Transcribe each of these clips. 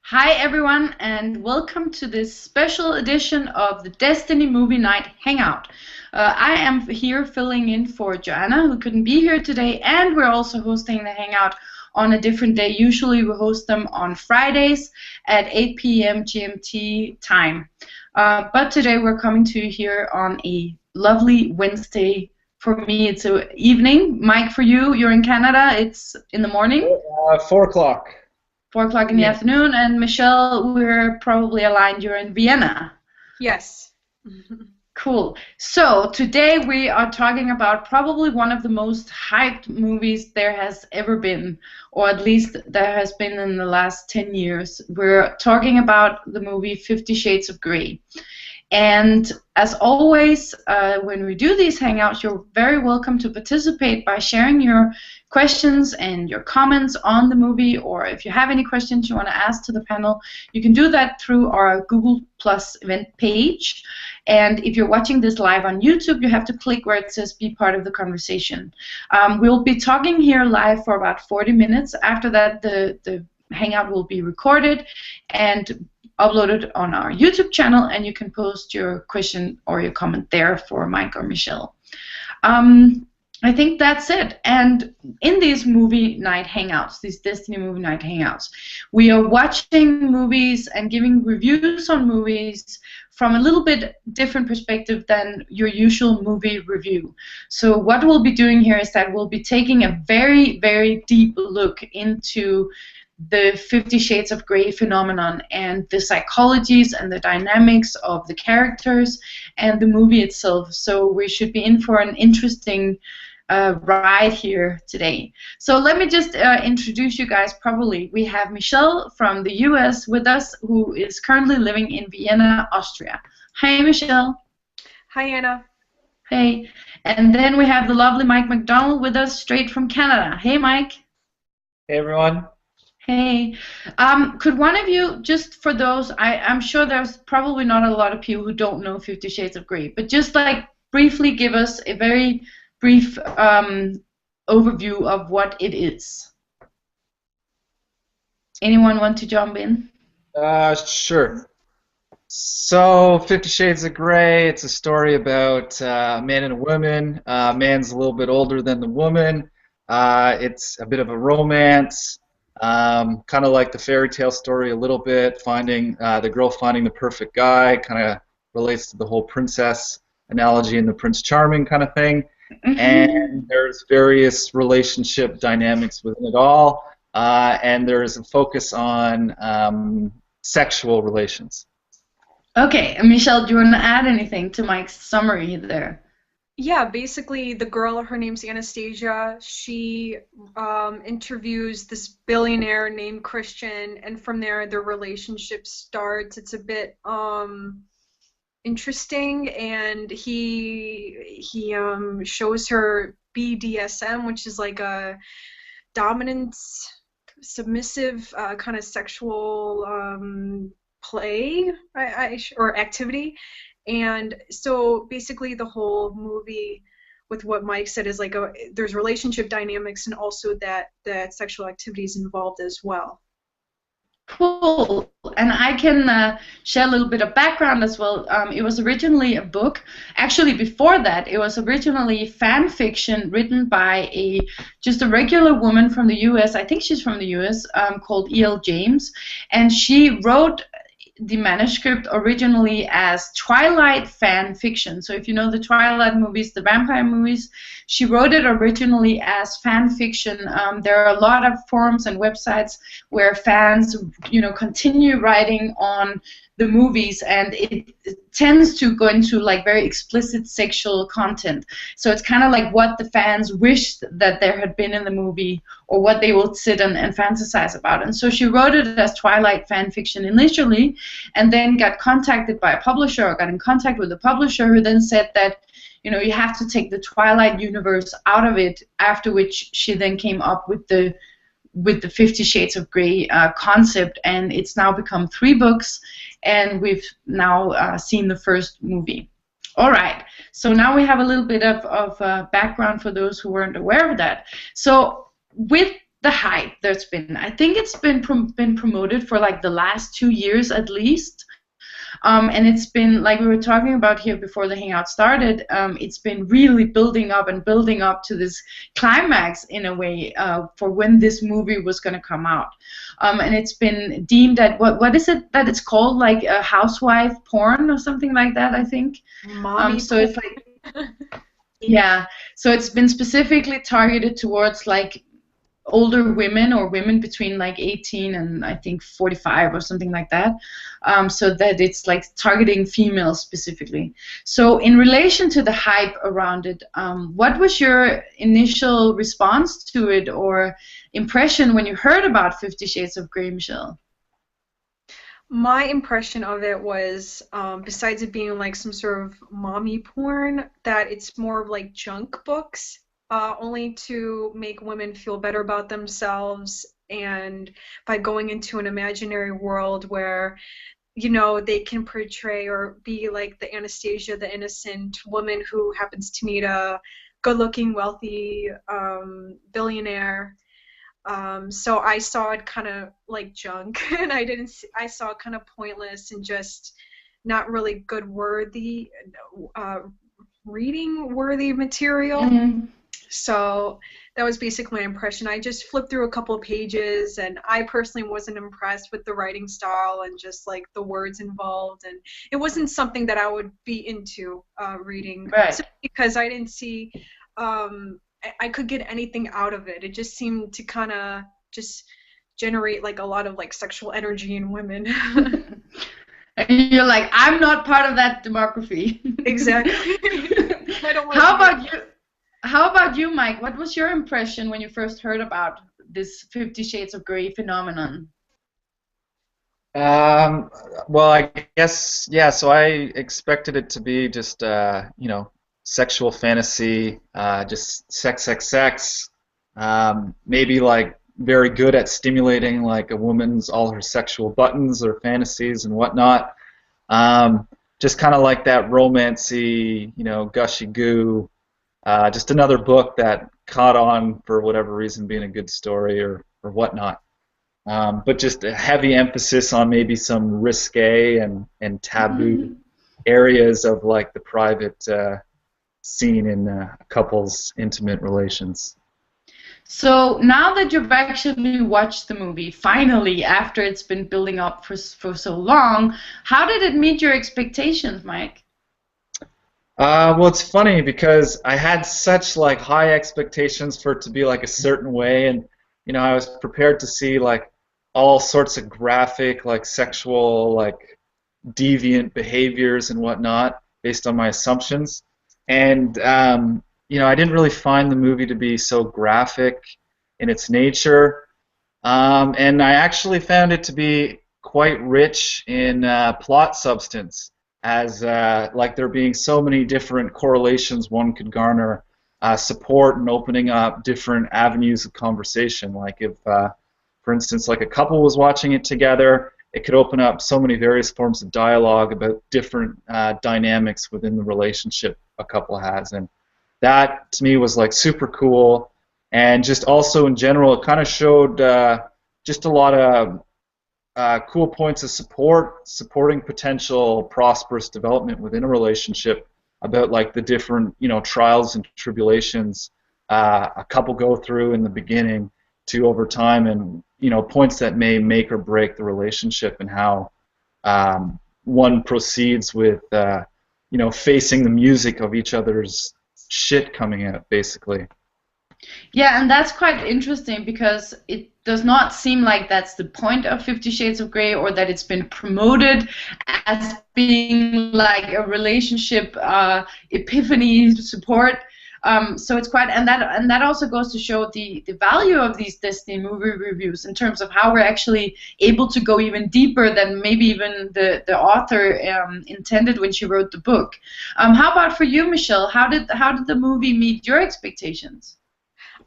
Hi everyone and welcome to this special edition of the Desteni Movie Night Hangout. I am here filling in for Joanna, who couldn't be here today, and we're also hosting the Hangout on a different day. Usually we host them on Fridays at 8 p.m. GMT time. But today we're coming to you here on a lovely Wednesday. For me, it's an evening. Mike, for you, you're in Canada. It's in the morning. 4 o'clock. 4 o'clock in the afternoon. And Michelle, we're probably aligned. You're in Vienna. Yes. Cool. So today we are talking about probably one of the most hyped movies there has ever been, or at least there has been in the last 10 years. We're talking about the movie 50 Shades of Grey. And as always, when we do these hangouts, you're very welcome to participate by sharing your questions and your comments on the movie, or if you have any questions you want to ask to the panel, you can do that through our Google Plus event page. And if you're watching this live on YouTube, you have to click where it says be part of the conversation. We'll be talking here live for about 40 minutes. After that, the hangout will be recorded and uploaded on our YouTube channel, and you can post your question or your comment there for Mike or Michelle. I think that's it. And in these movie night hangouts, these Desteni Movie Night hangouts, we are watching movies and giving reviews on movies from a little bit different perspective than your usual movie review. So what we'll be doing here is that we'll be taking a very, very deep look into the 50 Shades of Grey phenomenon and the psychologies and the dynamics of the characters and the movie itself. So we should be in for an interesting ride here today. So let me just introduce you guys properly. We have Michelle from the US with us, who is currently living in Vienna, Austria. Hi, Michelle. Hi, Anna. Hey. And then we have the lovely Mike McDonald with us straight from Canada. Hey, Mike. Hey, everyone. Hey, could one of you, just for those, I'm sure there's probably not a lot of people who don't know 50 Shades of Grey, but just like briefly give us a very brief overview of what it is. Anyone want to jump in? Sure. So, 50 Shades of Grey, it's a story about a man and a woman. Man's a little bit older than the woman. It's a bit of a romance. Kind of like the fairy tale story a little bit, finding the girl finding the perfect guy, kind of relates to the whole princess analogy and the Prince Charming kind of thing. Mm-hmm. And there's various relationship dynamics within it all, and there's a focus on sexual relations. Okay, and Michelle, do you want to add anything to Mike's summary there? Yeah, basically the girl, her name's Anastasia, she interviews this billionaire named Christian, and from there their relationship starts. It's a bit interesting, and he shows her BDSM, which is like a dominance, submissive kind of sexual play or activity. And so basically the whole movie, with what Mike said, is like there's relationship dynamics and also that sexual activity is involved as well. Cool. And I can share a little bit of background as well. It was originally a book. Actually, before that, it was originally fan fiction written by just a regular woman from the US. I think she's from the US, called E.L James. And she wrote the manuscript originally as Twilight fan fiction. So if you know the Twilight movies, the vampire movies, she wrote it originally as fan fiction. There are a lot of forums and websites where fans, continue writing on the movies, and it tends to go into like very explicit sexual content. So it's kind of like what the fans wished that there had been in the movie, or what they would sit and fantasize about. And so she wrote it as Twilight fan fiction initially, and then got contacted by a publisher, or got in contact with the publisher, who then said that you have to take the Twilight universe out of it, after which she then came up with the 50 Shades of Grey concept, and it's now become 3 books, and we've now seen the first movie. All right, so now we have a little bit of background for those who weren't aware of that. So with the hype there's been. I think it's been promoted for like the last 2 years at least. And it's been, like we were talking about here before the hangout started, it's been really building up and building up to this climax in a way for when this movie was going to come out. And it's been deemed that, what is it that it's called, like a housewife porn or something like that, I think. Mommy So it's like, yeah, so it's been specifically targeted towards like older women or women between like 18 and I think 45 or something like that, so that it's like targeting females specifically. So in relation to the hype around it, what was your initial response to it or impression when you heard about 50 Shades of Grey, Michelle? My impression of it was, besides it being like some sort of mommy porn, that it's more of like junk books, only to make women feel better about themselves, and by going into an imaginary world where, you know, they can portray or be like the Anastasia, the innocent woman who happens to meet a good-looking, wealthy billionaire. So I saw it kind of like junk, and I saw it kind of pointless and just not really good worthy, reading worthy material. Mm-hmm. So that was basically my impression. I just flipped through a couple of pages, and I personally wasn't impressed with the writing style and just like the words involved, and it wasn't something that I would be into reading, Right. simply because I didn't see I could get anything out of it. It just seemed to kind of just generate like a lot of like sexual energy in women. And you're like, I'm not part of that demography. Exactly. I don't want How about you? How about you, Mike? What was your impression when you first heard about this 50 Shades of Grey phenomenon? Well, I guess, yeah, so I expected it to be just, you know, sexual fantasy, just sex, maybe like very good at stimulating like a woman's all her sexual buttons or fantasies and whatnot. Just kind of like that romancy, you know, gushy goo. Just another book that caught on for whatever reason, being a good story or whatnot. But just a heavy emphasis on maybe some risque and taboo areas of like the private scene in a couple's intimate relations. So now that you've actually watched the movie, finally, after it's been building up for so long, how did it meet your expectations, Mike? Well, it's funny because I had such like high expectations for it to be like a certain way, and you know, I was prepared to see like all sorts of graphic, like sexual, like deviant behaviors and whatnot based on my assumptions. And you know, I didn't really find the movie to be so graphic in its nature, and I actually found it to be quite rich in plot substance, as like there being so many different correlations one could garner, support and opening up different avenues of conversation. Like if, for instance, like a couple was watching it together, it could open up so many various forms of dialogue about different dynamics within the relationship a couple has, and that to me was like super cool. And just also in general, it kind of showed just a lot of cool points of supporting potential prosperous development within a relationship, about like the different, you know, trials and tribulations a couple go through in the beginning to over time, and you know, points that may make or break the relationship, and how one proceeds with you know, facing the music of each other's shit coming out, basically. Yeah, and that's quite interesting because it does not seem like that's the point of 50 Shades of Grey, or that it's been promoted as being like a relationship epiphany support. So it's quite, and that also goes to show the value of these Destiny movie reviews in terms of how we're actually able to go even deeper than maybe even the author intended when she wrote the book. How about for you, Michelle? How did the movie meet your expectations?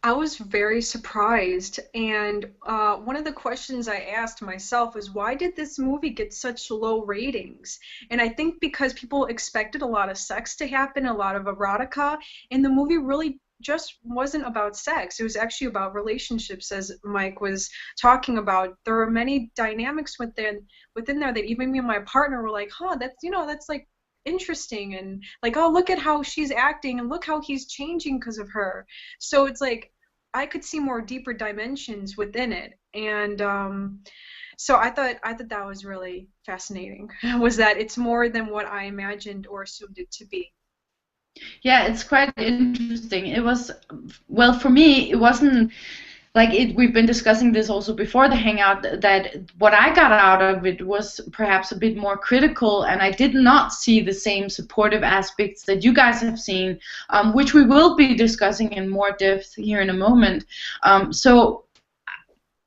I was very surprised, and one of the questions I asked myself is, why did this movie get such low ratings? And I think because people expected a lot of sex to happen, a lot of erotica, and the movie really just wasn't about sex. It was actually about relationships, as Mike was talking about. There are many dynamics within there that even me and my partner were like, huh, that's, that's like interesting, and like, oh, look at how she's acting and look how he's changing because of her. So it's like I could see more deeper dimensions within it. And so I thought that was really fascinating, was that it's more than what I imagined or assumed it to be. Yeah, it's quite interesting. It was, well, for me, it wasn't like it. We've been discussing this also before the hangout, that what I got out of it was perhaps a bit more critical, and I did not see the same supportive aspects that you guys have seen, which we will be discussing in more depth here in a moment. So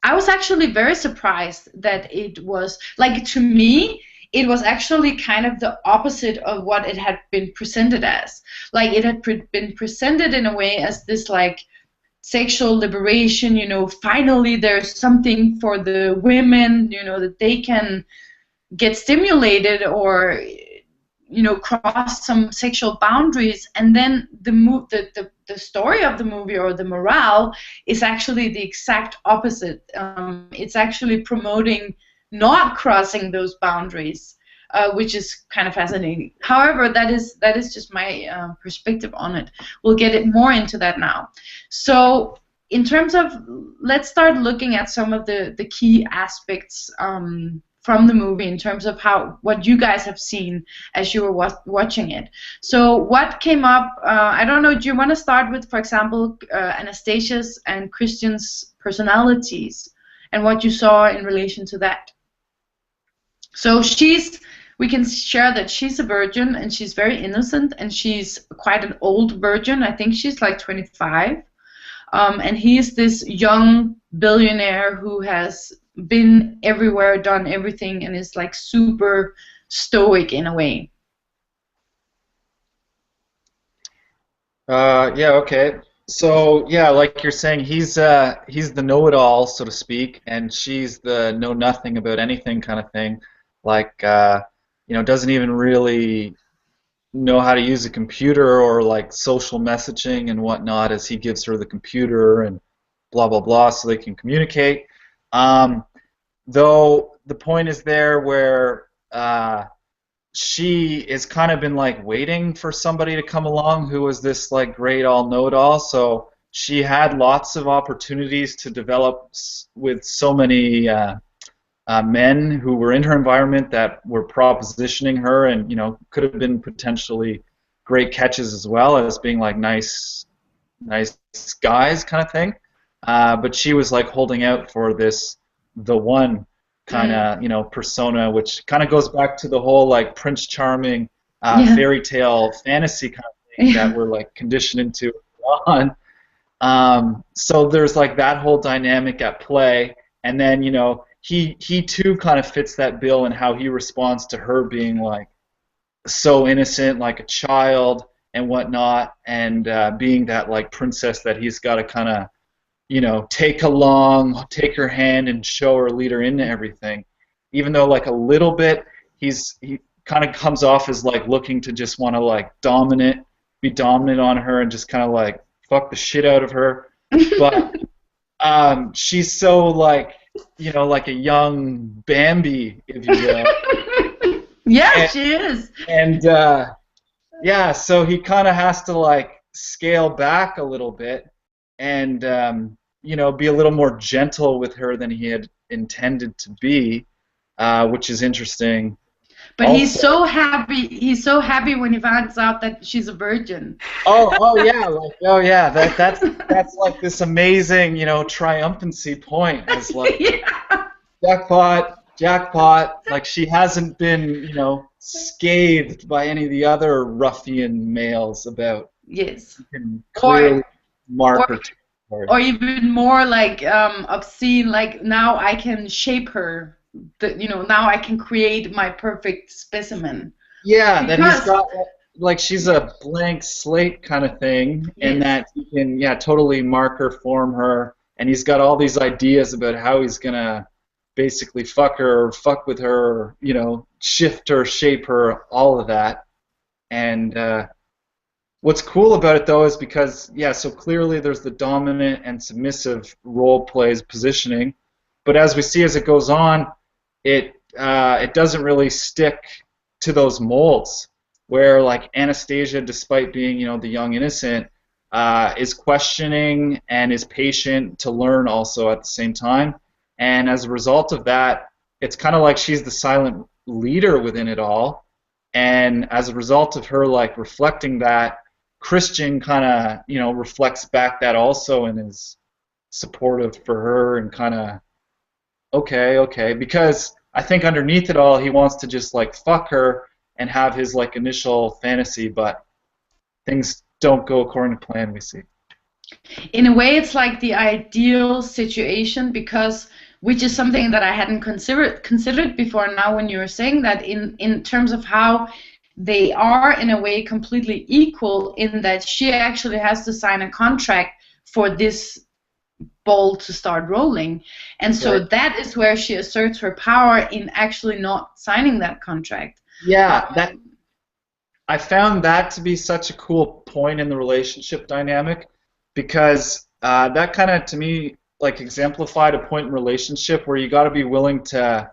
I was actually very surprised that it was, like, to me, it was actually kind of the opposite of what it had been presented as. Like, it had been presented in a way as this, like, sexual liberation, finally there's something for the women, that they can get stimulated or cross some sexual boundaries, and then the story of the movie, or the morale, is actually the exact opposite. It's actually promoting not crossing those boundaries, which is kind of fascinating. However, that is just my perspective on it. We'll get it more into that now. So in terms of, let's start looking at some of the key aspects from the movie, in terms of what you guys have seen as you were watching it. So what came up, I don't know, do you want to start with, for example, Anastasia's and Christian's personalities and what you saw in relation to that? So we can share that she's a virgin, and she's very innocent, and she's quite an old virgin. I think she's like 25. And he's this young billionaire who has been everywhere, done everything, and is like super stoic in a way. Yeah, okay. So yeah, like you're saying, he's the know-it-all, so to speak, and she's the know-nothing about anything kind of thing. Like doesn't even really know how to use a computer or like social messaging and whatnot, as he gives her the computer and blah blah blah so they can communicate. Though the point is there where she has kind of been like waiting for somebody to come along who was this like great all know-it-all. So she had lots of opportunities to develop with so many men who were in her environment that were propositioning her, and could have been potentially great catches as well as being like nice guys kind of thing. But she was like holding out for the one kind of persona, which kind of goes back to the whole like Prince Charming fairy tale fantasy kind of thing that we're like conditioned into on. So there's like that whole dynamic at play, and then he too kind of fits that bill in how he responds to her being like so innocent, like a child and whatnot, and being that like princess that he's got to kind of take take her hand and show her, lead her into everything. Even though like a little bit he kind of comes off as like looking to just want to like be dominant on her and just kind of like fuck the shit out of her. But she's so like like a young Bambi, if you will. Yeah, she is. And yeah, so he kind of has to like scale back a little bit and be a little more gentle with her than he had intended to be, which is interesting. But also, he's so happy. He's so happy when he finds out that she's a virgin. Oh yeah, that's like this amazing, triumphancy point. It's like jackpot. Like she hasn't been, scathed by any of the other ruffian males about. Yes. You can clearly mark her. Or even more like obscene. Like now I can shape her. Now I can create my perfect specimen. Yeah, that he's got like she's a blank slate kind of thing, and that he can totally mark her, form her, and he's got all these ideas about how he's gonna basically fuck her, or fuck with her, shift her, shape her, all of that, and What's cool about it though is because, yeah, so clearly there's the dominant and submissive role plays positioning, but as we see as it goes on, it doesn't really stick to those molds. Where like Anastasia, despite being the young innocent, is questioning and is patient to learn also at the same time, and as a result of that, it's kind of like she's the silent leader within it all, and as a result of her like reflecting that, Christian kind of reflects back that also and is supportive for her and kind of okay, because I think underneath it all he wants to just like fuck her and have his like initial fantasy, but things don't go according to plan, we see. In a way, it's like the ideal situation, because which is something that I hadn't considered before. Now, when you were saying that, in terms of how they are in a way completely equal, in that she actually has to sign a contract for this ball to start rolling, and so Right. that is where she asserts her power in actually not signing that contract. Yeah, that I found that to be such a cool point in the relationship dynamic because that kind of to me like exemplified a point in relationship where you got to be willing to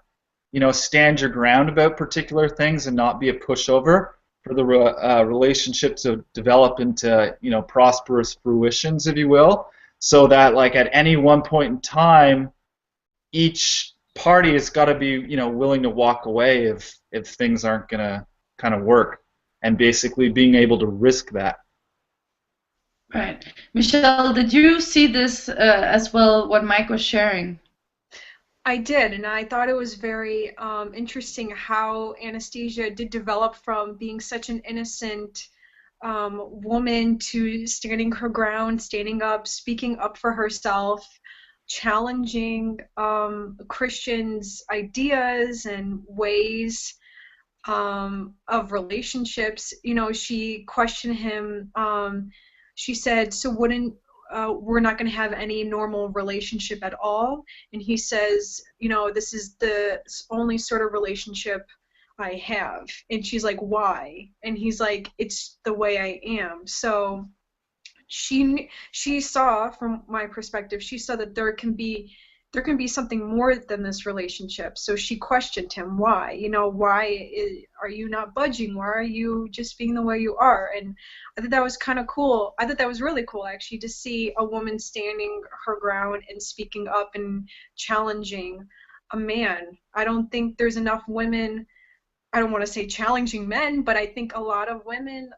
stand your ground about particular things and not be a pushover for the relationship to develop into prosperous fruitions, if you will, so that like at any one point in time each party has got to be willing to walk away if things aren't gonna kind of work, and basically being able to risk that. Right. Michelle, did you see this as well, what Mike was sharing? I did, and I thought it was very interesting how Anastasia did develop from being such an innocent woman to standing her ground, standing up, speaking up for herself, challenging Christians' ideas and ways of relationships. She questioned him. She said, "So wouldn't we're not going to have any normal relationship at all?" And he says, "This is the only sort of relationship I have." And she's like, "Why?" And he's like, "It's the way I am." So she saw, from my perspective, she saw that there can be something more than this relationship. So she questioned him, why? Are you not budging? Why are you just being the way you are? And I thought that was kind of cool. I thought that was really cool, actually, to see a woman standing her ground and speaking up and challenging a man. I don't think there's enough women. I don't want to say challenging men, but I think a lot of women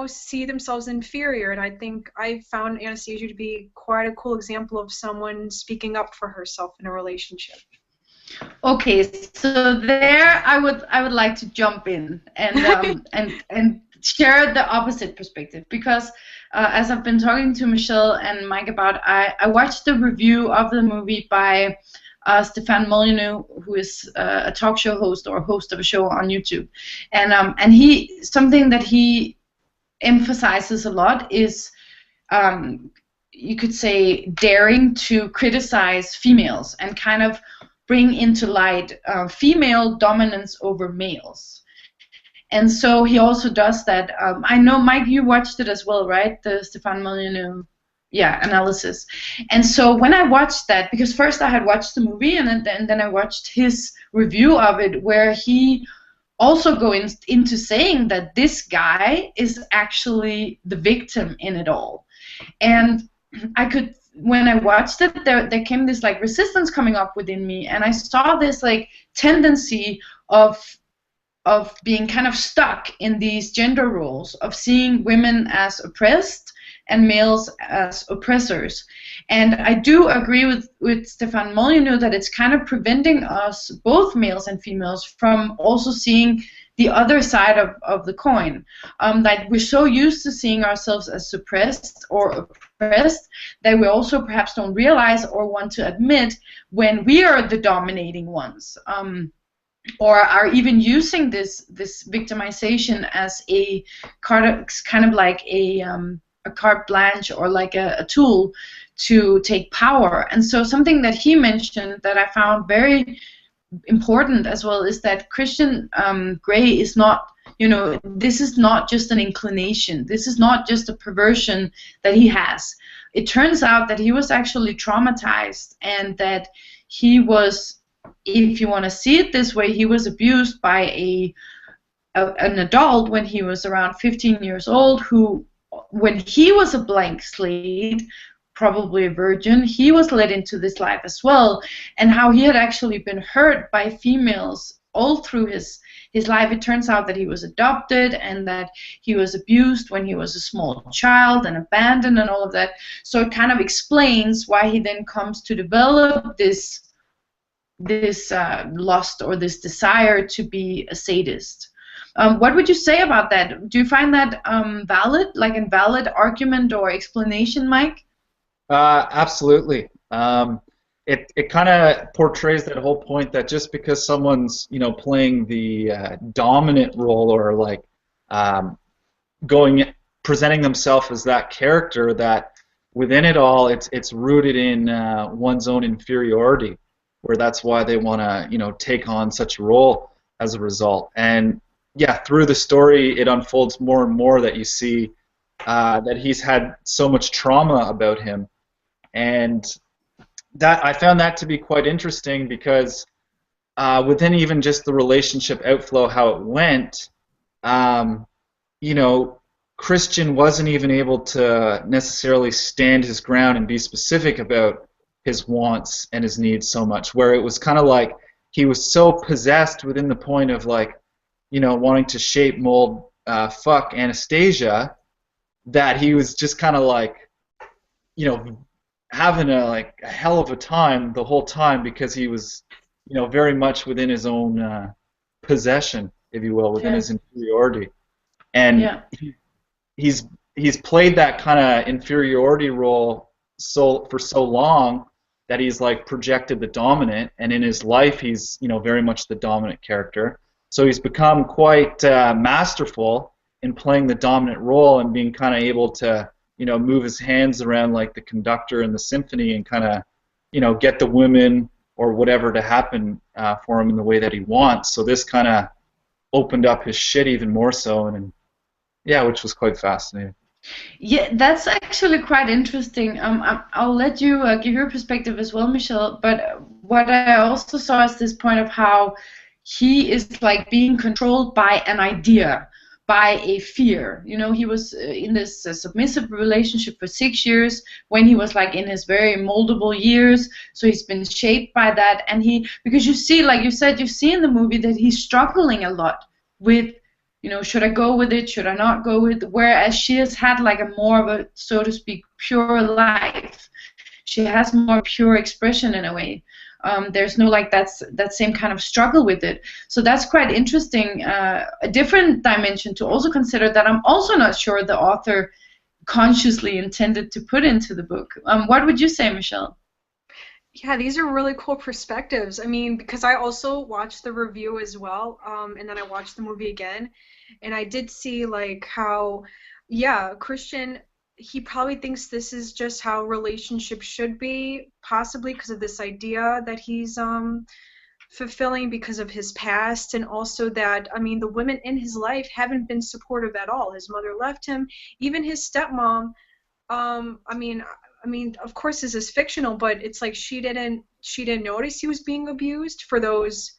see themselves inferior, and I think I found Anastasia to be quite a cool example of someone speaking up for herself in a relationship. Okay, so there I would like to jump in and and share the opposite perspective, because as I've been talking to Michelle and Mike about, I watched the review of the movie by Stefan Molyneux, who is a talk show host or host of a show on YouTube, and he, something that he emphasizes a lot is, you could say, daring to criticize females and kind of bring into light female dominance over males. And so he also does that. I know, Mike, you watched it as well, right? The Stefan Molyneux, yeah, analysis. And so when I watched that, because first I had watched the movie and then I watched his review of it, where he also goes into saying that this guy is actually the victim in it all. And I could, when I watched it, there came this like resistance coming up within me, and I saw this like tendency of being kind of stuck in these gender roles, of seeing women as oppressed and males as oppressors. And I do agree with Stefan Molyneux that it's kind of preventing us, both males and females, from also seeing the other side of the coin. That we're so used to seeing ourselves as suppressed or oppressed that we also perhaps don't realize or want to admit when we are the dominating ones. Or are even using this victimization as a kind of like a carte blanche, or like a tool to take power. And so something that he mentioned that I found very, important as well is that Christian Grey is not, this is not just an inclination. This is not just a perversion that he has. It turns out that he was actually traumatized, and that he was, if you want to see it this way, he was abused by an adult when he was around 15 years old, who, when he was a blank slate, probably a virgin, he was led into this life as well, and how he had actually been hurt by females all through his life. It turns out that he was adopted, and that he was abused when he was a small child and abandoned and all of that. So it kind of explains why he then comes to develop this lust or this desire to be a sadist. What would you say about that? Do you find that valid, like a valid argument or explanation, Mike? Absolutely. It kind of portrays that whole point that just because someone's playing the dominant role, or like presenting themselves as that character, that within it all it's rooted in one's own inferiority, where that's why they want to take on such a role as a result. And yeah, through the story it unfolds more and more that you see that he's had so much trauma about him. And that I found that to be quite interesting, because within even just the relationship outflow, how it went, Christian wasn't even able to necessarily stand his ground and be specific about his wants and his needs so much, where it was kind of like he was so possessed within the point of like, wanting to shape, mold, fuck Anastasia, that he was just kind of like, having a hell of a time the whole time, because he was, very much within his own possession, if you will, within his inferiority, and he's played that kind of inferiority role for so long that he's like projected the dominant, and in his life he's very much the dominant character. So he's become quite masterful in playing the dominant role and being kind of able to move his hands around like the conductor in the symphony and kind of, get the women or whatever to happen for him in the way that he wants. So this kind of opened up his shit even more so, and yeah, which was quite fascinating. Yeah, that's actually quite interesting. I'll let you give your perspective as well, Michelle. But what I also saw is this point of how he is like being controlled by an idea, by a fear. He was in this submissive relationship for 6 years when he was like in his very moldable years. So he's been shaped by that, and because you see, like you said, you see in the movie that he's struggling a lot with, should I go with it? Should I not go with it? Whereas she has had like a more of a, so to speak, pure life. She has more pure expression in a way. There's no like that same kind of struggle with it. So that's quite interesting. A different dimension to also consider that I'm also not sure the author consciously intended to put into the book. What would you say, Michelle? Yeah, these are really cool perspectives. I mean, because I also watched the review as well, and then I watched the movie again, and I did see like how, yeah, Christian, he probably thinks this is just how relationships should be, possibly because of this idea that he's fulfilling because of his past, and also that, I mean, the women in his life haven't been supportive at all. His mother left him, even his stepmom. I mean, of course this is fictional, but it's like she didn't notice he was being abused for those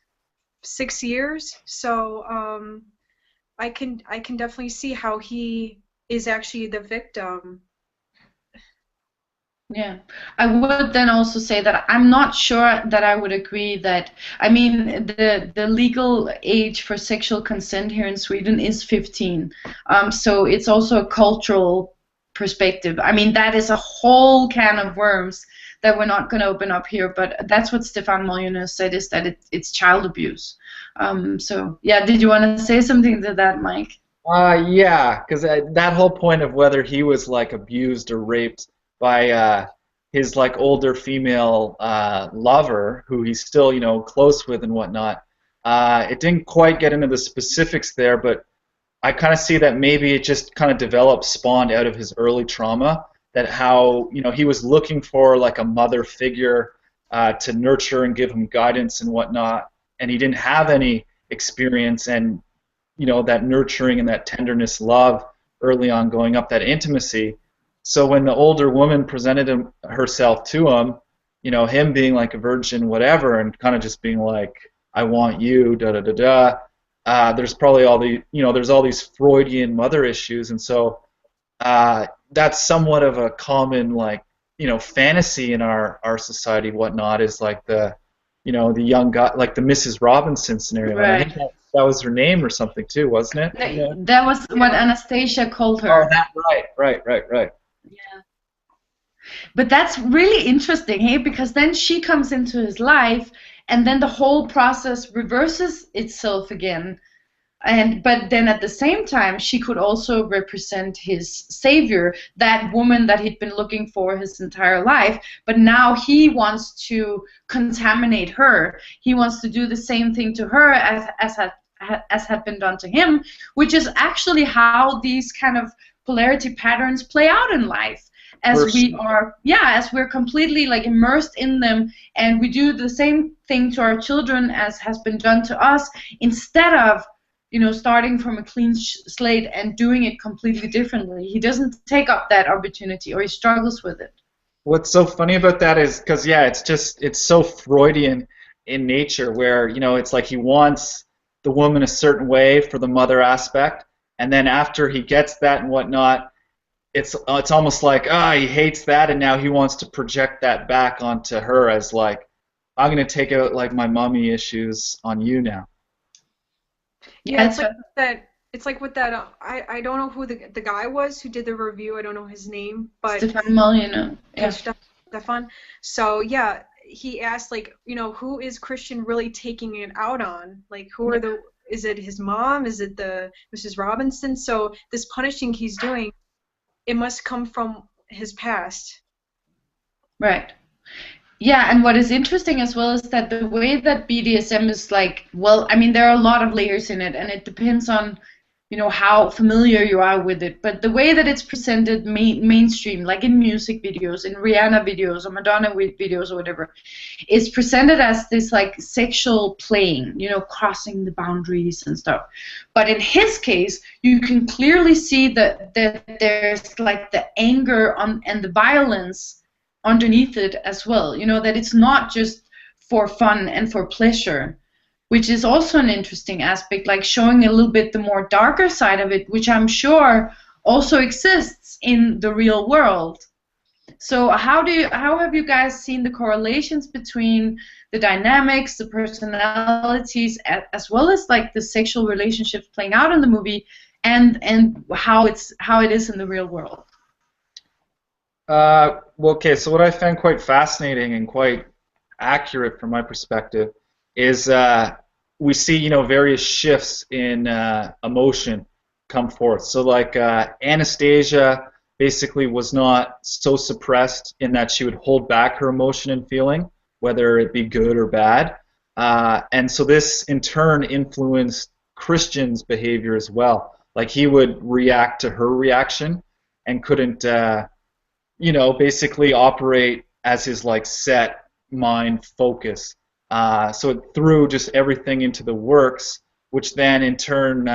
6 years. So I can definitely see how he is actually the victim. Yeah, I would then also say that I'm not sure that I would agree that, I mean, the legal age for sexual consent here in Sweden is 15. So it's also a cultural perspective. I mean, that is a whole can of worms that we're not going to open up here, but that's what Stefan Molyneux said, is that it's child abuse. So, yeah, did you want to say something to that, Mike? Yeah, because that whole point of whether he was like abused or raped by his like older female lover, who he's still close with and whatnot. It didn't quite get into the specifics there, but I kind of see that maybe it just kind of spawned out of his early trauma. That how he was looking for like a mother figure to nurture and give him guidance and whatnot. and he didn't have any experience and, you know, that nurturing and that tenderness, love early on going up, that intimacy. So when the older woman presented herself to him, you know, him being like a virgin, whatever, and kind of just being like, I want you, da da da da. There's probably all the, you know, there's all these Freudian mother issues, and so that's somewhat of a common, like, you know, fantasy in our society, whatnot, is like the, you know, the young guy, like the Mrs. Robinson scenario. Right. And I think that was her name or something too, wasn't it? That was what Anastasia called her. Oh, that, right. Yeah. But that's really interesting, hey, because then she comes into his life, and then the whole process reverses itself again. But then at the same time, she could also represent his savior, that woman that he'd been looking for his entire life. But now he wants to contaminate her. He wants to do the same thing to her as had been done to him, which is actually how these kind of polarity patterns play out in life. As we're completely like immersed in them, and we do the same thing to our children as has been done to us, instead of, you know, starting from a clean slate and doing it completely differently. He doesn't take up that opportunity, or he struggles with it. What's so funny about that is because, yeah, it's so Freudian in nature, where, you know, it's like he wants the woman a certain way for the mother aspect, and then after he gets that and whatnot, it's almost like, he hates that, and now he wants to project that back onto her as like, I'm going to take out like my mommy issues on you now. Yeah, it's like that. It's like with that. I don't know who the guy was who did the review. I don't know his name, but Stefan Molyneux. Yeah. Stefan. So yeah, he asked, like, you know, who is Christian really taking it out on? Like, who are the? Is it his mom? Is it the Mrs. Robinson? So this punishing he's doing, it must come from his past. Right. Yeah, and what is interesting as well is that the way that BDSM is like, well, I mean, there are a lot of layers in it, and it depends on, you know, how familiar you are with it. But the way that it's presented mainstream, like in music videos, in Rihanna videos, or Madonna videos, or whatever, is presented as this like sexual playing, you know, crossing the boundaries and stuff. But in his case, you can clearly see that there's like the anger and the violence underneath it as well, you know, that it's not just for fun and for pleasure, which is also an interesting aspect, like showing a little bit the more darker side of it, which I'm sure also exists in the real world. So how have you guys seen the correlations between the dynamics, the personalities, as well as like the sexual relationships playing out in the movie, and how it is in the real world? Well, okay, so what I found quite fascinating and quite accurate from my perspective is we see, you know, various shifts in emotion come forth. So like Anastasia basically was not so suppressed in that she would hold back her emotion and feeling, whether it be good or bad. And so this in turn influenced Christian's behavior as well. Like he would react to her reaction and couldn't you know, basically operate as his like set mind focus. So it threw just everything into the works, which then in turn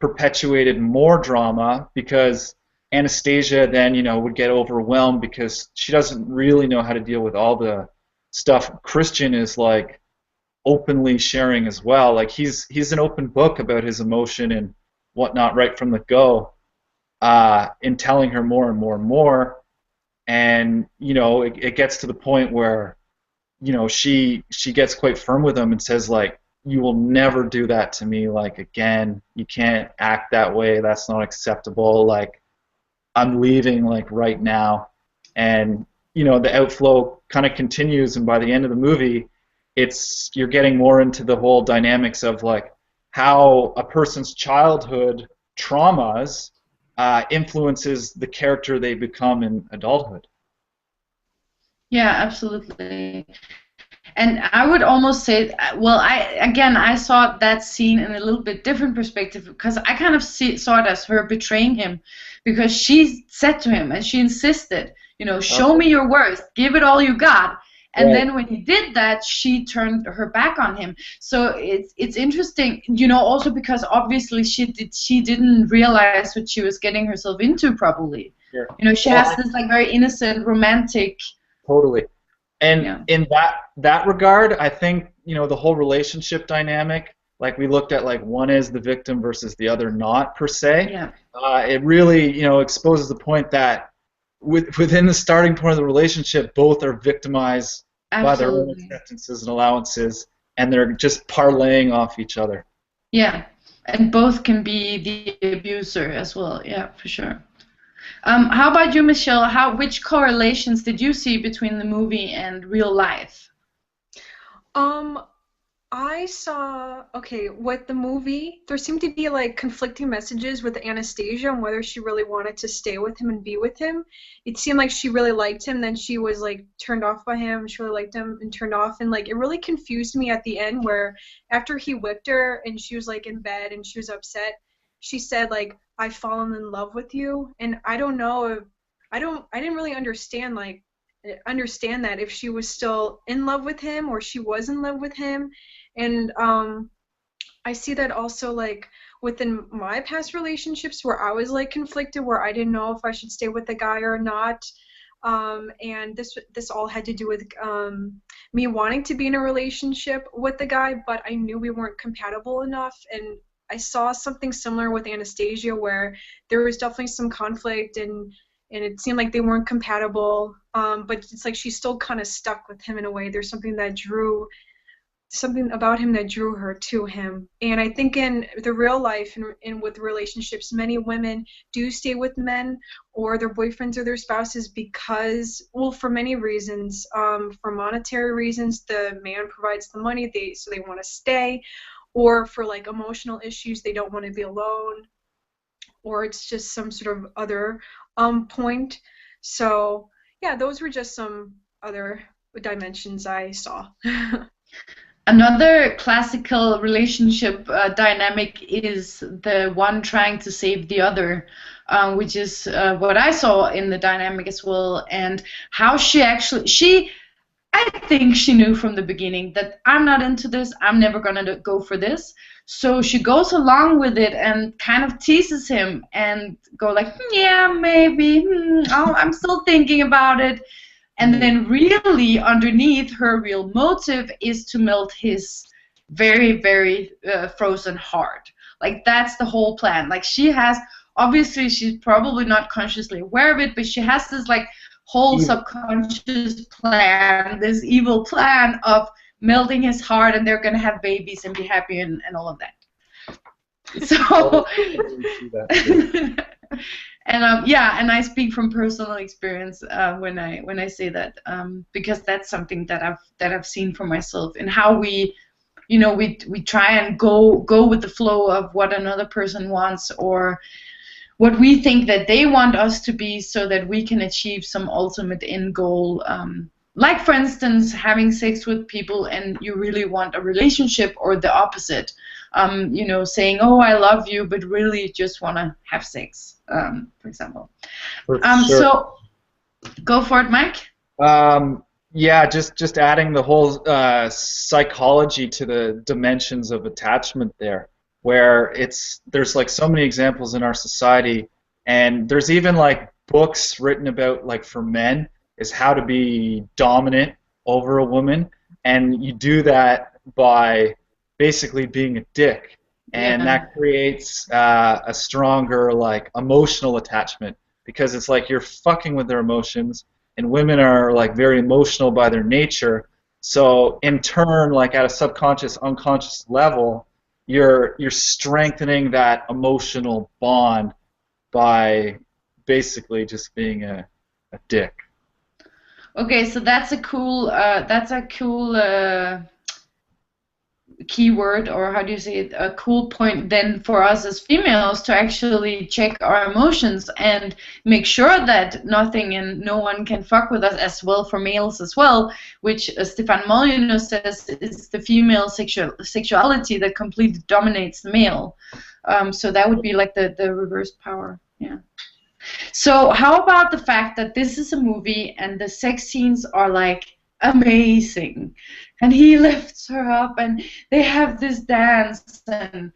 perpetuated more drama, because Anastasia then, you know, would get overwhelmed because she doesn't really know how to deal with all the stuff Christian is like openly sharing as well. Like he's an open book about his emotion and whatnot right from the go, in telling her more and more and more. And, you know, it gets to the point where, you know, she gets quite firm with him and says, like, you will never do that to me, like, again. You can't act that way. That's not acceptable. Like, I'm leaving, like, right now. And, you know, the outflow kind of continues, and by the end of the movie, you're getting more into the whole dynamics of, like, how a person's childhood traumas influences the character they become in adulthood. Yeah, absolutely. And I would almost say, well, I saw that scene in a little bit different perspective, because I kind of saw it as her betraying him, because she said to him and she insisted, you know, show me your worth, give it all you got. And then when he did that, she turned her back on him. So it's interesting, you know, also because obviously she didn't realize what she was getting herself into, probably. Sure. You know, she has this like very innocent, romantic. Totally. And Yeah. in that regard, I think, you know, the whole relationship dynamic, like we looked at, like one is the victim versus the other not, per se. Yeah. It really, you know, exposes the point that within the starting point of the relationship, both are victimized by their own Absolutely. acceptances and allowances, and they're just parlaying off each other. Yeah, and both can be the abuser as well. Yeah, for sure. How about you, Michelle? Which correlations did you see between the movie and real life? Um, I saw, okay, with the movie, there seemed to be like conflicting messages with Anastasia on whether she really wanted to stay with him and be with him. It seemed like she really liked him, then she was like turned off by him. She really liked him and turned off, and like it really confused me at the end where after he whipped her and she was like in bed and she was upset, she said like, I've fallen in love with you, and I don't know if I didn't really understand that if she was still in love with him or she was in love with him. And I see that also like within my past relationships where I was like conflicted, where I didn't know if I should stay with the guy or not. And this all had to do with me wanting to be in a relationship with the guy, but I knew we weren't compatible enough. And I saw something similar with Anastasia where there was definitely some conflict, and it seemed like they weren't compatible, but it's like she's still kind of stuck with him in a way. There's something about him that drew her to him. And I think in the real life and with relationships, many women do stay with men or their boyfriends or their spouses because, well, for many reasons. For monetary reasons, the man provides the money, so they want to stay, or for like emotional issues, they don't want to be alone, or it's just some sort of other point. So yeah, those were just some other dimensions I saw. Another classical relationship dynamic is the one trying to save the other, which is what I saw in the dynamic as well, and how I think she knew from the beginning that I'm not into this, I'm never gonna go for this. So she goes along with it and kind of teases him and go like, yeah, maybe, I'm still thinking about it. And then really underneath, her real motive is to melt his very, very frozen heart. Like that's the whole plan. Like obviously she's probably not consciously aware of it, but she has this like whole subconscious plan, this evil plan of melting his heart, and they're gonna have babies and be happy and all of that. So, and yeah, and I speak from personal experience when I say that, because that's something that I've seen for myself, and how we try and go with the flow of what another person wants, or what we think that they want us to be, so that we can achieve some ultimate end goal. Like, for instance, having sex with people and you really want a relationship, or the opposite. Saying, oh, I love you, but really just want to have sex, for example. For sure. So, go for it, Mike. Yeah, just adding the whole psychology to the dimensions of attachment there, where there's like so many examples in our society, and there's even like books written about, like, for men, is how to be dominant over a woman, and you do that by basically being a dick, and that creates a stronger, like, emotional attachment, because it's like you're fucking with their emotions, and women are like very emotional by their nature, so in turn, like at a subconscious, unconscious level, you're strengthening that emotional bond by basically just being a dick. Okay, so that's a cool keyword, or how do you say it, a cool point then for us as females to actually check our emotions and make sure that nothing and no one can fuck with us, as well for males as well, which Stefan Molyneux says is the female sexuality that completely dominates the male. So that would be like the reverse power. Yeah. So how about the fact that this is a movie and the sex scenes are like amazing. And he lifts her up and they have this dance, and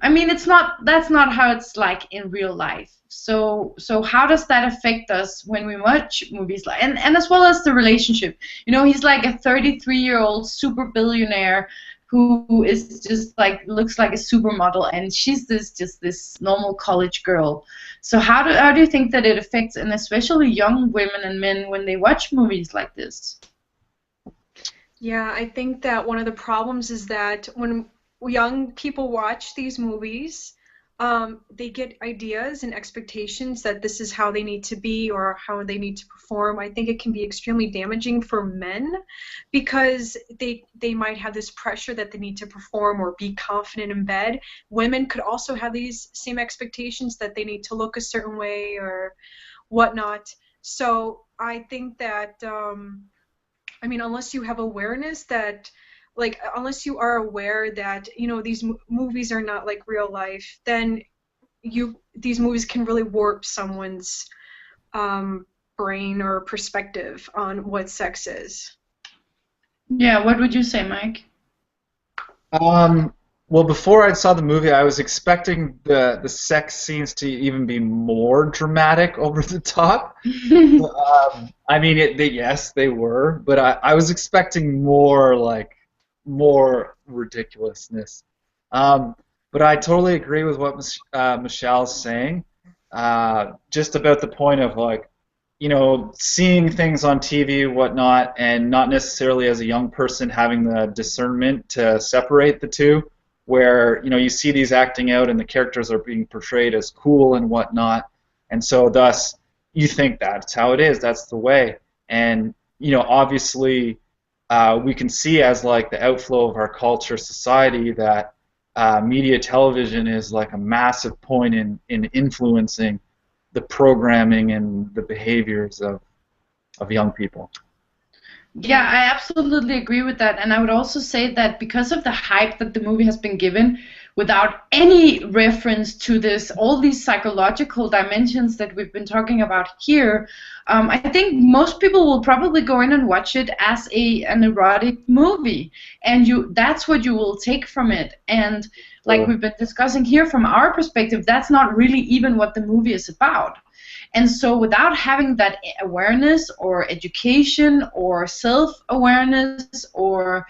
I mean, that's not how it's like in real life. So how does that affect us when we watch movies like, and as well as the relationship? You know, he's like a 33-year-old super billionaire who is just like looks like a supermodel, and she's just this normal college girl. So how do you think that it affects, and especially young women and men when they watch movies like this? Yeah, I think that one of the problems is that when young people watch these movies, they get ideas and expectations that this is how they need to be or how they need to perform. I think it can be extremely damaging for men because they might have this pressure that they need to perform or be confident in bed. Women could also have these same expectations that they need to look a certain way or whatnot. So I think that I mean, unless you have awareness that, like, unless you are aware that, you know, these movies are not like real life, then these movies can really warp someone's brain or perspective on what sex is. Yeah, what would you say, Mike? Well, before I saw the movie, I was expecting the sex scenes to even be more dramatic, over the top. I mean, yes, they were, but I was expecting more ridiculousness. But I totally agree with what Michelle's saying, just about the point of like, you know, seeing things on TV, whatnot, and not necessarily as a young person having the discernment to separate the two, where, you know, you see these acting out and the characters are being portrayed as cool and whatnot, and so thus you think that's how it is, that's the way. And, you know, obviously we can see as like the outflow of our culture, society, that media television is like a massive point in influencing the programming and the behaviors of young people. Yeah, I absolutely agree with that. And I would also say that because of the hype that the movie has been given, without any reference to this, all these psychological dimensions that we've been talking about here, I think most people will probably go in and watch it as an erotic movie. And that's what you will take from it. And like we've been discussing here from our perspective, that's not really even what the movie is about. And so without having that awareness or education or self-awareness, or,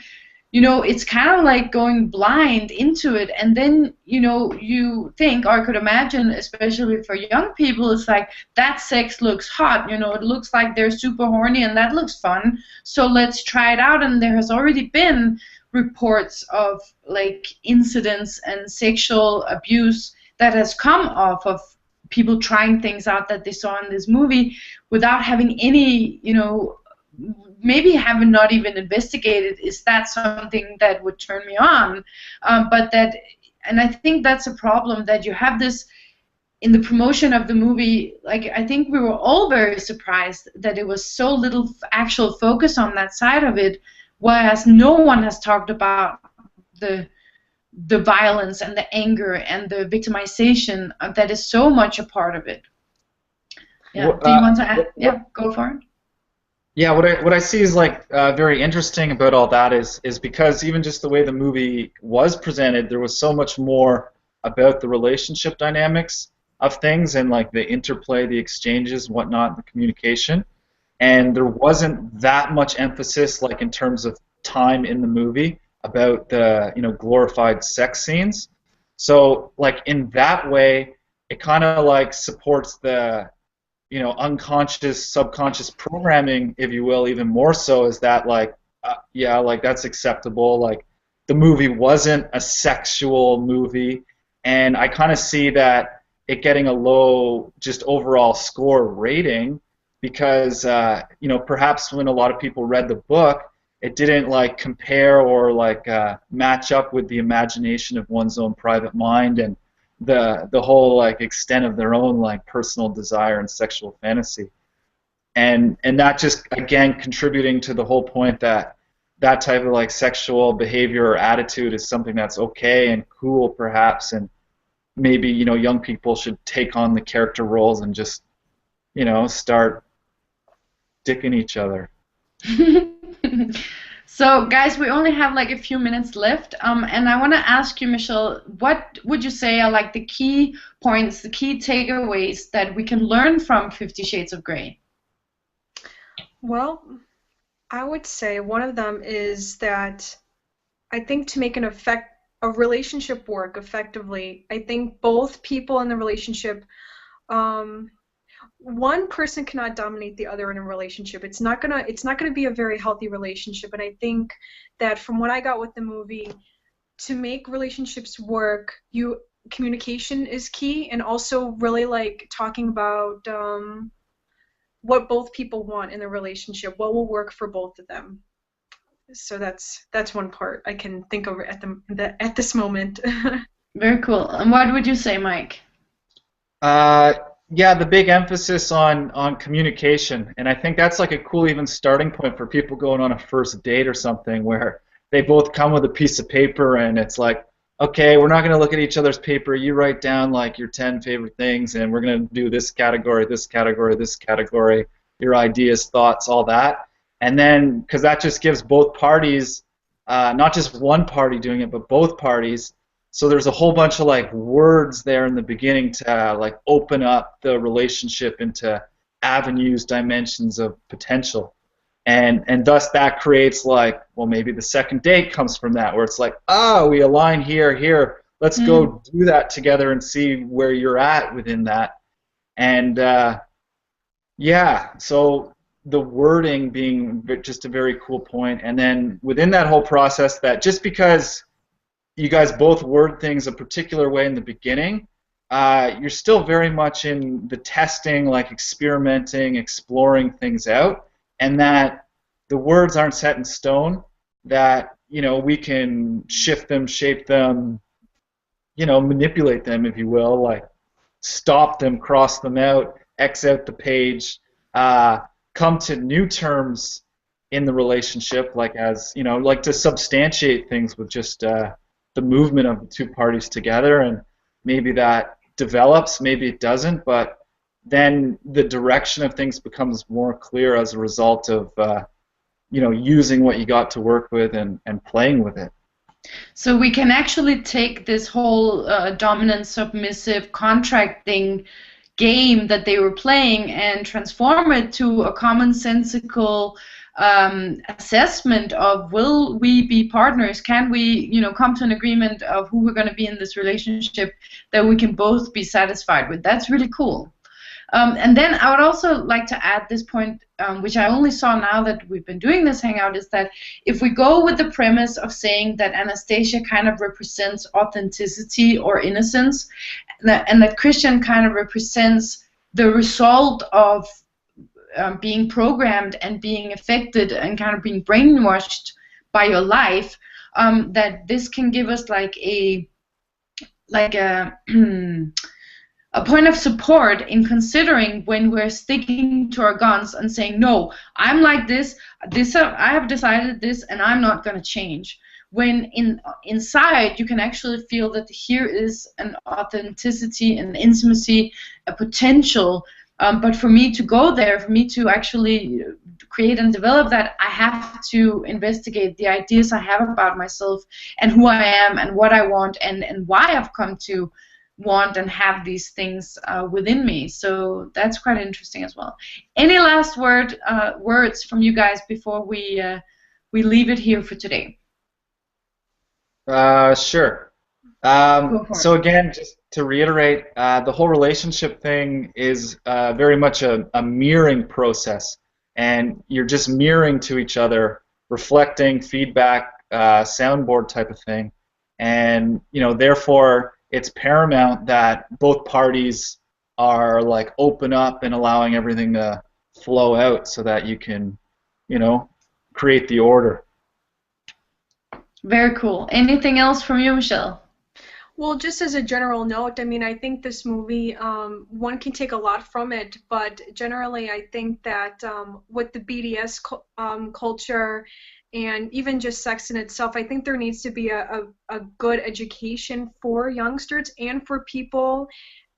you know, it's kind of like going blind into it. And then, you know, you think, or I could imagine, especially for young people, it's like, that sex looks hot, you know, it looks like they're super horny and that looks fun, so let's try it out. And there has already been reports of like incidents and sexual abuse that has come off of people trying things out that they saw in this movie without having any, you know, maybe having not even investigated, is that something that would turn me on? But that, and I think that's a problem, that you have this in the promotion of the movie. Like, I think we were all very surprised that it was so little actual focus on that side of it, whereas no one has talked about the violence and the anger and the victimization that is so much a part of it. Yeah. Do you want to add? Yeah, go for it. Yeah, what I see is like very interesting about all that is because even just the way the movie was presented, there was so much more about the relationship dynamics of things and like the interplay, the exchanges, whatnot, the communication, and there wasn't that much emphasis like in terms of time in the movie about the, you know, glorified sex scenes. So like in that way, it kind of like supports the, you know, unconscious, subconscious programming, if you will, even more so, is that like, yeah, like that's acceptable. Like the movie wasn't a sexual movie, and I kind of see that it getting a low just overall score rating because, you know, perhaps when a lot of people read the book, it didn't like compare or like match up with the imagination of one's own private mind and the whole like extent of their own like personal desire and sexual fantasy, and that just again contributing to the whole point that that type of like sexual behavior or attitude is something that's okay and cool perhaps, and maybe, you know, young people should take on the character roles and just, you know, start dicking each other. So, guys, we only have like a few minutes left, and I want to ask you, Michelle, what would you say are like the key points, the key takeaways that we can learn from Fifty Shades of Grey? Well, I would say one of them is that I think to make a relationship work effectively, I think both people in the relationship, um, one person cannot dominate the other in a relationship. It's not gonna be a very healthy relationship. And I think that from what I got with the movie, to make relationships work, communication is key, and also really like talking about what both people want in the relationship, what will work for both of them. So that's one part I can think of at this moment. Very cool. And what would you say, Mike? Uh, yeah, the big emphasis on communication, and I think that's like a cool even starting point for people going on a first date or something, where they both come with a piece of paper, and it's like, okay, we're not going to look at each other's paper. You write down like your 10 favorite things, and we're going to do this category, this category, this category, your ideas, thoughts, all that, and then because that just gives both parties, not just one party doing it, but both parties. So there's a whole bunch of like words there in the beginning to like open up the relationship into avenues, dimensions of potential. And thus that creates like, well, maybe the second date comes from that, where it's like, oh, we align here. Let's go do that together and see where you're at within that. And yeah, so the wording being just a very cool point. And then within that whole process, that just because you guys both word things a particular way in the beginning, you're still very much in the testing, like experimenting, exploring things out, and that the words aren't set in stone, that, you know, we can shift them, shape them, you know, manipulate them, if you will, like stop them, cross them out, X out the page, come to new terms in the relationship, like as, you know, like to substantiate things with just the movement of the two parties together, and maybe that develops, maybe it doesn't, but then the direction of things becomes more clear as a result of you know, using what you got to work with and playing with it. So we can actually take this whole dominant submissive contracting game that they were playing and transform it to a commonsensical assessment of, will we be partners? Can we, you know, come to an agreement of who we're going to be in this relationship that we can both be satisfied with? That's really cool. And then I would also like to add this point, which I only saw now that we've been doing this hangout, is that if we go with the premise of saying that Anastasia kind of represents authenticity or innocence, and that Christian kind of represents the result of being programmed and being affected and kind of being brainwashed by your life, that this can give us like a a point of support in considering when we're sticking to our guns and saying, no, I'm like this, I have decided this, and I'm not going to change. When inside you can actually feel that here is an authenticity, an intimacy, a potential, but for me to go there, for me to actually create and develop that, I have to investigate the ideas I have about myself and who I am and what I want and why I've come to want and have these things within me. So that's quite interesting as well. Any last words from you guys before we leave it here for today? Sure. So again, just to reiterate, the whole relationship thing is very much a mirroring process, and you're just mirroring to each other, reflecting feedback, soundboard type of thing, and you know, therefore it's paramount that both parties are like open up and allowing everything to flow out so that you can, you know, create the order. Very cool. Anything else from you, Michelle? Well, just as a general note, I mean, I think this movie, one can take a lot from it, but generally I think that with the BDS culture and even just sex in itself, I think there needs to be a good education for youngsters and for people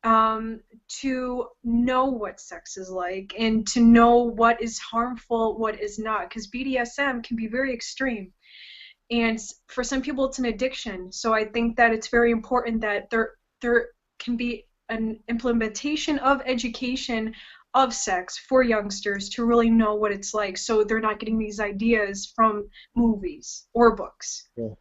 to know what sex is like and to know what is harmful, what is not, because BDSM can be very extreme. And for some people, it's an addiction. So I think that it's very important that there can be an implementation of education of sex for youngsters to really know what it's like, so they're not getting these ideas from movies or books. Cool.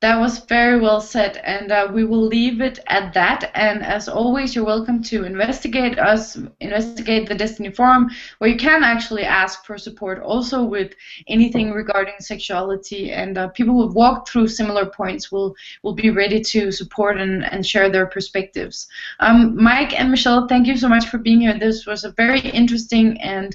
That was very well said, and we will leave it at that. And as always, you're welcome to investigate the Destiny Forum, where you can actually ask for support also with anything regarding sexuality. And people who have walked through similar points will be ready to support and share their perspectives. Mike and Michelle, thank you so much for being here. This was a very interesting and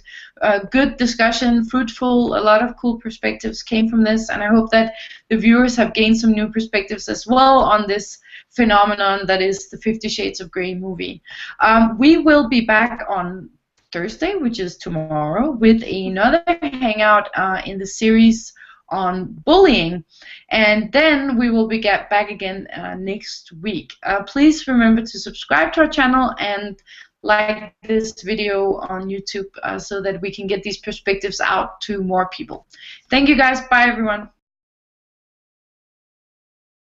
good discussion, fruitful. A lot of cool perspectives came from this, and I hope that the viewers have gained some new perspectives as well on this phenomenon that is the 50 Shades of Grey movie. We will be back on Thursday, which is tomorrow, with another hangout in the series on bullying, and then we will be back again next week. Please remember to subscribe to our channel and like this video on YouTube so that we can get these perspectives out to more people. Thank you guys. Bye everyone.